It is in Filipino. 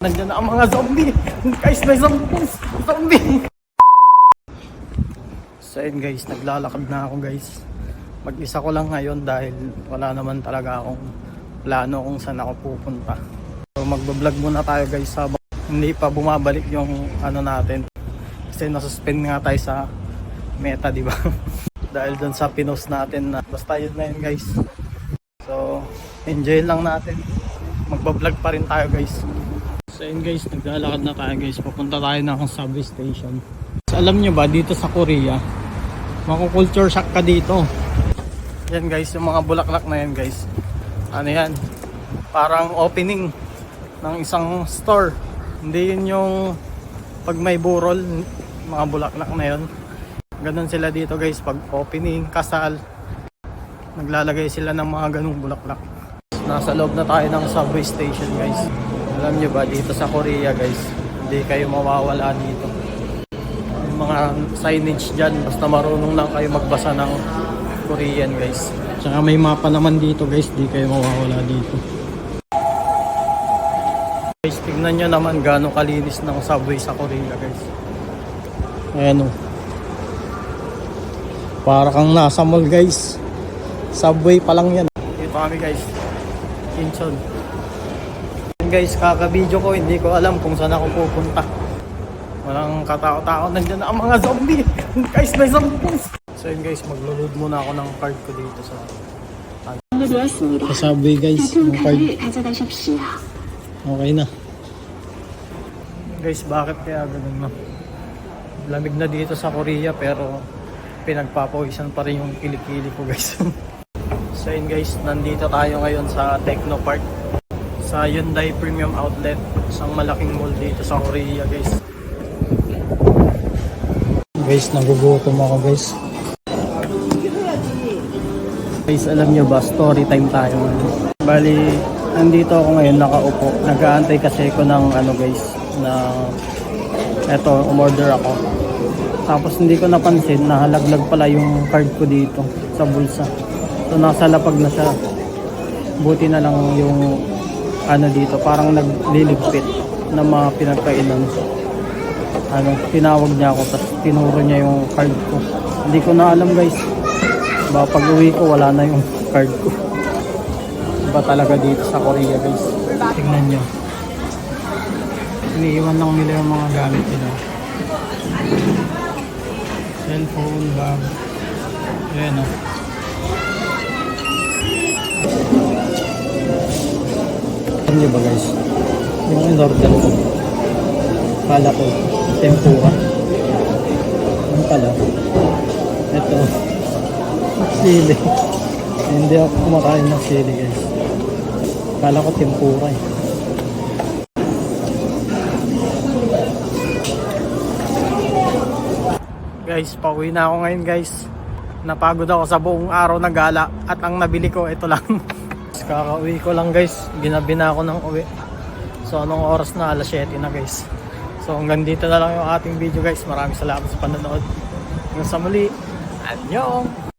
Nandiyan na ang mga zombie. Guys, may zombie. So yun guys, naglalakad na ako guys. Mag-isa ko lang ngayon dahil wala naman talaga akong plano kung saan ako pupunta. So magbablog muna tayo guys habang hindi pa bumabalik yung ano natin. Kasi nasuspend nga tayo sa Meta, di ba? Dahil dun sa pinost natin na basta yun na yun guys. So enjoy lang natin. Magbablog pa rin tayo guys. So yun guys, naglalakad na tayo guys. Papunta tayo na akong subway station. So, alam nyo ba, dito sa Korea, makukulture shock ka dito. Yan guys, yung mga bulaklak na yan guys. Ano yan? Parang opening ng isang store. Hindi yun yung pag may burol, mga bulaklak na yun. Ganon sila dito guys, pag opening, kasal. Naglalagay sila ng mga ganung bulaklak. Nasa loob na tayo ng subway station guys. Alam nyo ba, dito sa Korea guys, hindi kayo mawawala dito. Yung mga signage dyan, basta marunong lang kayo magbasa ng Korean guys. Tsaka may mapa naman dito guys, hindi kayo mawawala dito. Guys, tignan nyo naman gano'ng kalinis ng subway sa Korea guys. Ayan o. Para kang nasa mall guys. Subway pa lang yan. Dito kami guys. Incheon. Guys, kaka-video ko, hindi ko alam kung saan ako pupunta. Walang katao-tao, nandiyan na ang mga zombie. Guys, may zombies. So yun guys, maglo-load muna ako ng card ko dito sa subway guys, yung card. Okay na. Guys, bakit kaya ganun na? Lamig na dito sa Korea pero pinagpapawisan pa rin yung kilikili ko guys. So yun guys, nandito tayo ngayon sa Technopark. Sa Hyundai Premium Outlet, isang malaking mall dito sa Korea guys. Guys, nagugutom ako guys. Guys, alam nyo ba, story time tayo. Bali, nandito ako ngayon nakaupo. Nag-aantay kasi ako ng ano guys, na eto, umorder ako. Tapos hindi ko napansin, nahalaglag pala yung card ko dito sa bulsa. So nasa lapag na siya. Buti na lang yung ano dito, parang nagliligpit na mga pinagkainan. Ano, tinawag niya ako tapos tinuro niya yung card ko. Hindi ko na alam guys. Ba pag uwi ko wala na yung card ko. Iba talaga dito sa Korea guys. Tingnan niyo. Iniiwan lang nila yung mga gamit nila. Cellphone, bag. Ayan o. Alam niyo ba guys, yung in-order ko, kala ko tempura. Ano pala? Ito, sili. Hindi ako kumakain ng sili guys. Kala ko tempura eh. Guys, pauwi na ako ngayon guys. Napagod ako sa buong araw na gala at ang nabili ko ito lang. Kakauwi ko lang guys, ginabi na ako ng uwi. So anong oras na? Alas 7 na guys. So hanggang dito na lang yung ating video guys. Maraming salamat sa panonood. Hanggang sa muli, annyeong!